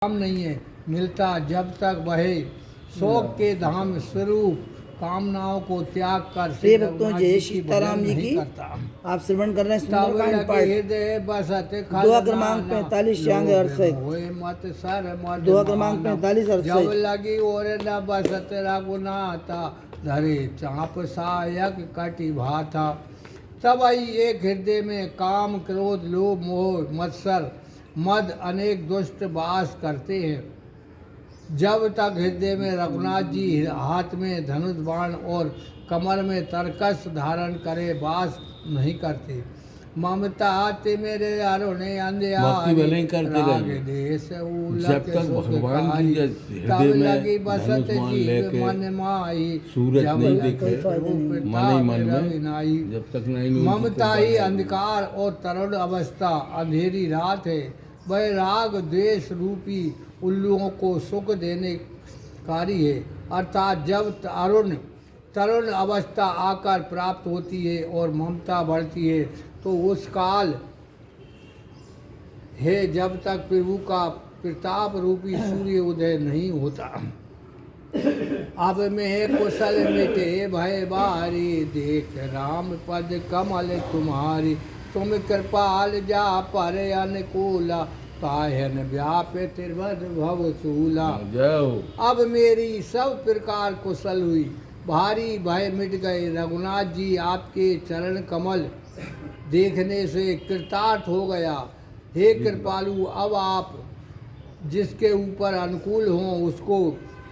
काम नहीं है मिलता जब तक वहे शोक के धाम स्वरूप कामनाओं को त्याग कर प्रिय भक्तों, जय की सीताराम जी नहीं की करता। आप श्रवण कर रहे हैं तब सुंदरकांड लगे पाठ हृदय बसत दुआ क्रमांक 45 यांग अरसठ। होए मत सर मद दुआ क्रमांक माना। 45 जब अरसठ। लगी और न बसत रघुनाथा धरे चाप सायक कटि भाथा। तब आई एक हृदय में काम क्रोध लोभ मोह मत्सर मद अनेक दुष्ट वास करते हैं। जब तक हृदय में रघुनाथ जी हाथ में धनुष बाण और कमर में तरकस धारण करे वास नहीं करते। ममता आते मेरे यारों ने भक्ति भले ही करते रहिए जब तक भगवान की हृदय में धनुष बाण लेके मन माही सूरज नहीं दिखे मन ही मन में नाई। जब तक नहीं ममता ही अंधकार और तरुण अवस्था अंधेरी रात है। वह राग द्वेष रूपी उल्लुओं को सुख देने कारी है। अर्थात जब तरुण अवस्था आकर प्राप्त होती है और ममता बढ़ती है तो उस काल है जब तक प्रभु का प्रताप रूपी सूर्य उदय नहीं होता। अब में कुशल मिटे भय बारी देख राम पद कमल तुम्हारी। तुम कृपाल जा पर अनुकूला काहन व्यापे तिरवद भव सूला। अब मेरी सब प्रकार कुशल हुई भारी भय मिट गए। रघुनाथ जी आपके चरण कमल देखने से कृतार्थ हो गया। हे कृपालु, अब आप जिसके ऊपर अनुकूल हों उसको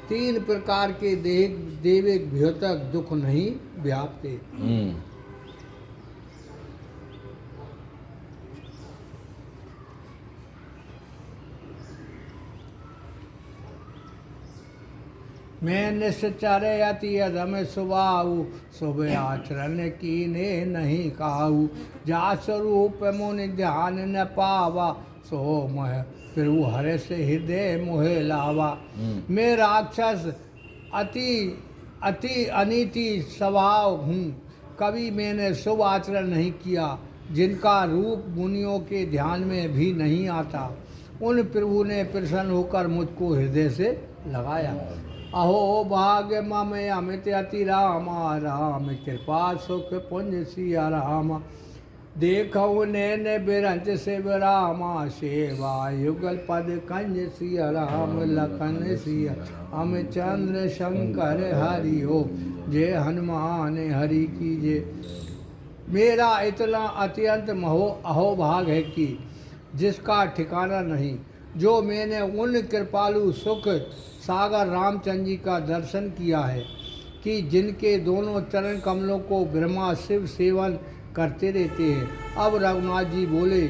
3 प्रकार के दैविक द्योतक दुख नहीं व्यापते। मैं निश्चर अति अधम सुबाऊ शुभ आचरण कीने नहीं काऊ। जा स्वरूप मुनि ध्यान न पावा सो मोह प्रभु हरे से हृदय मोहे लावा। मैं राक्षस अति अनीति स्वभाव हूँ। कभी मैंने शुभ आचरण नहीं किया जिनका रूप मुनियों के ध्यान में भी नहीं आता। उन प्रभु ने प्रसन्न होकर मुझको हृदय से लगाया। अहो भाग्य मम अमित अति रामा राम कृपा सुख पुंज सिया राम। देखो नैन बिरंज शिव रामा सेवा युगल पद कंज सिया राम। लखन सिया हम चंद्र शंकर हरि हो जय हनुमान हरि की जय। मेरा इतना अत्यंत अहोभाग है कि जिसका ठिकाना नहीं। जो मैंने उन कृपालु सुख सागर रामचंद्र जी का दर्शन किया है कि जिनके दोनों चरण कमलों को ब्रह्मा शिव सेवन करते रहते हैं। अब रघुनाथ जी बोले,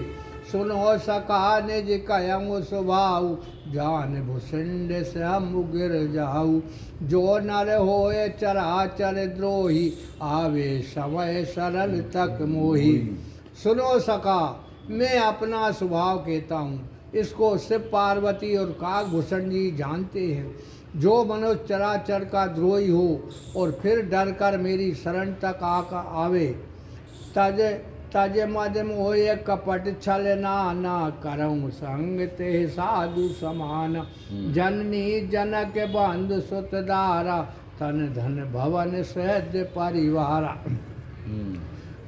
सुनो सका निज कयंग स्वभाव जान भूषिंड से हम गिर जाऊ। जो नर होए चराचर द्रोही आवे समय सरल तक मोही। सुनो सका, मैं अपना स्वभाव कहता हूँ, इसको शिव पार्वती और काकभूषण जी जानते हैं। जो मनुष्य चराचर का द्रोही हो और फिर डर कर मेरी शरण तक आवे तज मद मोह कपट छल नाना करऊँ संग ते साधु समान। जननी जनक बंधु सुतदारा तन धन भवन सहज परिवारा।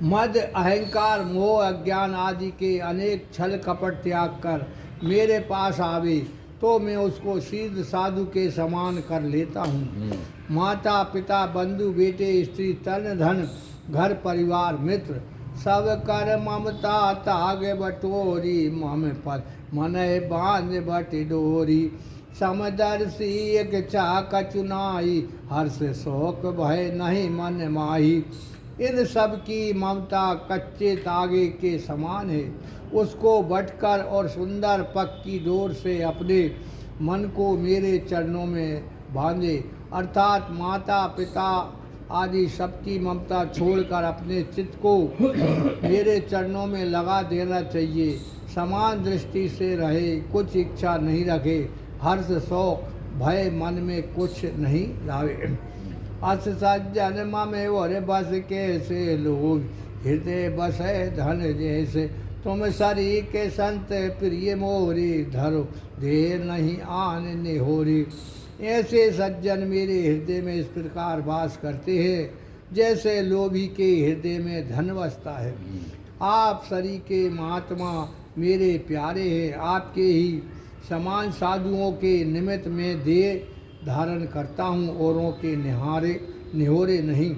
मद अहंकार मोह अज्ञान आदि के अनेक छल कपट त्याग कर मेरे पास आवे तो मैं उसको सिद्ध साधु के समान कर लेता हूँ। माता पिता बंधु बेटे स्त्री तन धन घर परिवार मित्र सब कर ममता ताग बटोरी। मम पद मन बांध बट डोरी। समदर्शी एक चाक चुनाई हर्ष शोक भय नहीं मन माही। इन सब की ममता कच्चे तागे के समान है। उसको बटकर और सुंदर पक्की डोर से अपने मन को मेरे चरणों में बांधे। अर्थात माता पिता आदि सबकी ममता छोड़कर अपने चित्त को मेरे चरणों में लगा देना चाहिए। समान दृष्टि से रहे, कुछ इच्छा नहीं रखे, हर्ष शोक भय मन में कुछ नहीं लावे। अस सज्जन मम और बस कैसे लोग हृदय बसे धन जैसे। तुम सरी के संत प्रिय मोरी, धरो देर नहीं आन निहोरी। ऐसे सज्जन मेरे हृदय में इस प्रकार वास करते हैं जैसे लोभी के हृदय में धन बसता है। आप सरी के महात्मा मेरे प्यारे हैं, आपके ही समान साधुओं के निमित्त में देह धारण करता हूँ, औरों के निहोरे नहीं।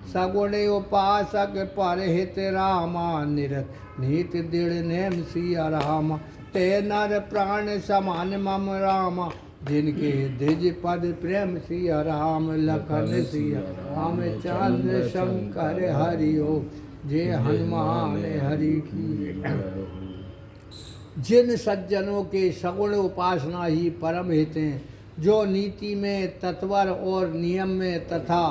सगुणे उपासक पर हित रामा, निरत नीत दृढ़ नेम सिया रामा। ते नर प्राण समान मम रामा, जिनके द्विज पद प्रेम सिया राम। लखन सिया राम चंद्र शंकर हरिओ, जय हनुमान हरि की। जिन सज्जनों के सगुण उपासना ही परम हित हैं, जो नीति में तत्वर और नियम में तथा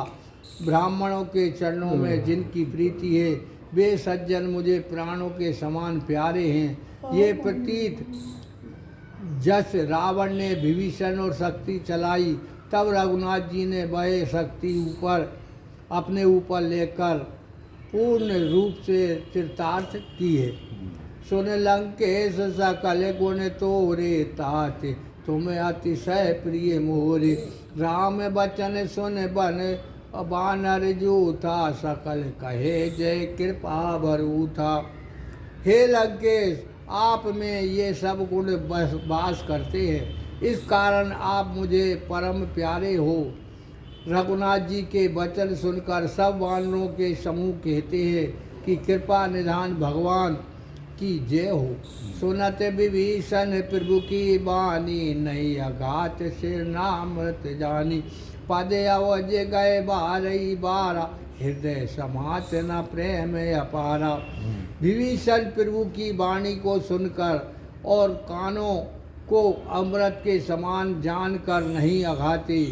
ब्राह्मणों के चरणों में जिनकी प्रीति है, वे सज्जन मुझे प्राणों के समान प्यारे हैं। ये प्रतीत जस रावण ने विभीषण और शक्ति चलाई, तब रघुनाथ जी ने वह शक्ति अपने ऊपर लेकर पूर्ण रूप से चरितार्थ की है। सुन लंकेश सकल गुण तोरे, ताते तुम अतिशय प्रिय मोरे। राम बचन सुन बन बानर जूथा, सकल कहे जय कृपा भरूथा। हे लंकेश, आप में ये सब गुण वास करते हैं, इस कारण आप मुझे परम प्यारे हो। रघुनाथ जी के वचन सुनकर सब वानरों के समूह कहते हैं कि कृपा निधान भगवान की जय हो। सुनत विभीषण प्रभु की बानी, नहीं अघात सिर नामृत जानी। पद अवज गए बारही बारा, हृदय समात न प्रेम अपारा। विभीषण प्रभु की वाणी को सुनकर और कानों को अमृत के समान जानकर नहीं अघाते,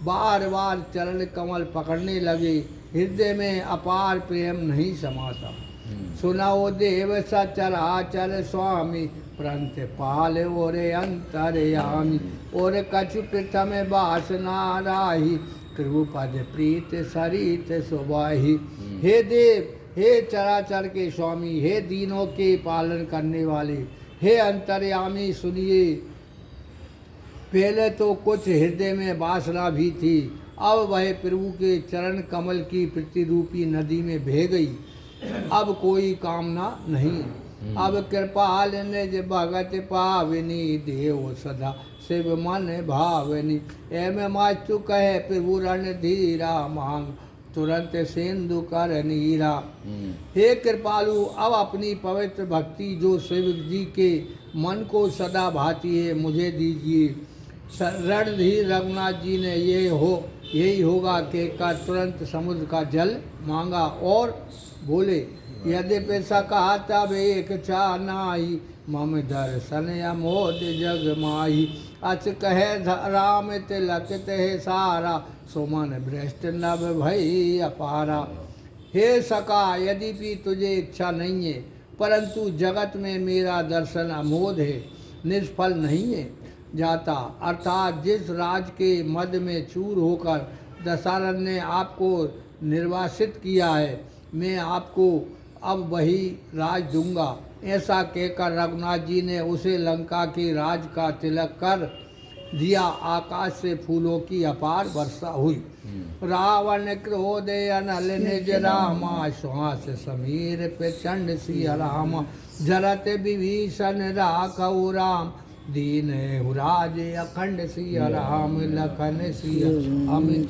बार बार चरण कमल पकड़ने लगे, हृदय में अपार प्रेम नहीं समाता। सुनाओ देव सचराचर स्वामी, प्रंत पाल और अंतरयामी। और कछु प्रथम वासना राही, प्रभु पद प्रीत सरित सुबाही। हे देव, हे चराचर के स्वामी, हे दीनों के पालन करने वाले, हे अंतर्यामी, सुनिए। पहले तो कुछ हृदय में वासना भी थी, अब वह प्रभु के चरण कमल की प्रतिरूपी नदी में बह गई। अब कोई कामना नहीं। अब कृपाल निज भगत पावनी, देव सदा शिव मन भावनी। एम माचु कहे प्रभु रणधीरा, मांग तुरंत सिंधु कर नीरा। हे कृपालु, अब अपनी पवित्र भक्ति जो शिव जी के मन को सदा भाती है, मुझे दीजिए। रणधीर रघुनाथ जी ने यही होगा कहकर तुरंत समुद्र का जल मांगा और बोले, यद्यपि सका तब एक चानाई, मम दर्शन अमोद जग माही। अच कहे राम तिलक ते सारा, सुमन भ्रष्ट नभ भई अपारा। हे सका, यद्यपि तुझे इच्छा नहीं है, परंतु जगत में मेरा दर्शन अमोद है, निष्फल नहीं है जाता। अर्थात जिस राज के मध्य में चूर होकर दशरथ ने आपको निर्वासित किया है, मैं आपको अब वही राज दूंगा। ऐसा कहकर रघुनाथ जी ने उसे लंका के राज का तिलक कर दिया। आकाश से फूलों की अपार वर्षा हुई। रावण क्रोध अनल निज रामा, श्वास समीर प्रचंड सिया रामा। जरत विभीषण राघव राम, दीन हुराज अखंड सिया राम। लखन सिया अमित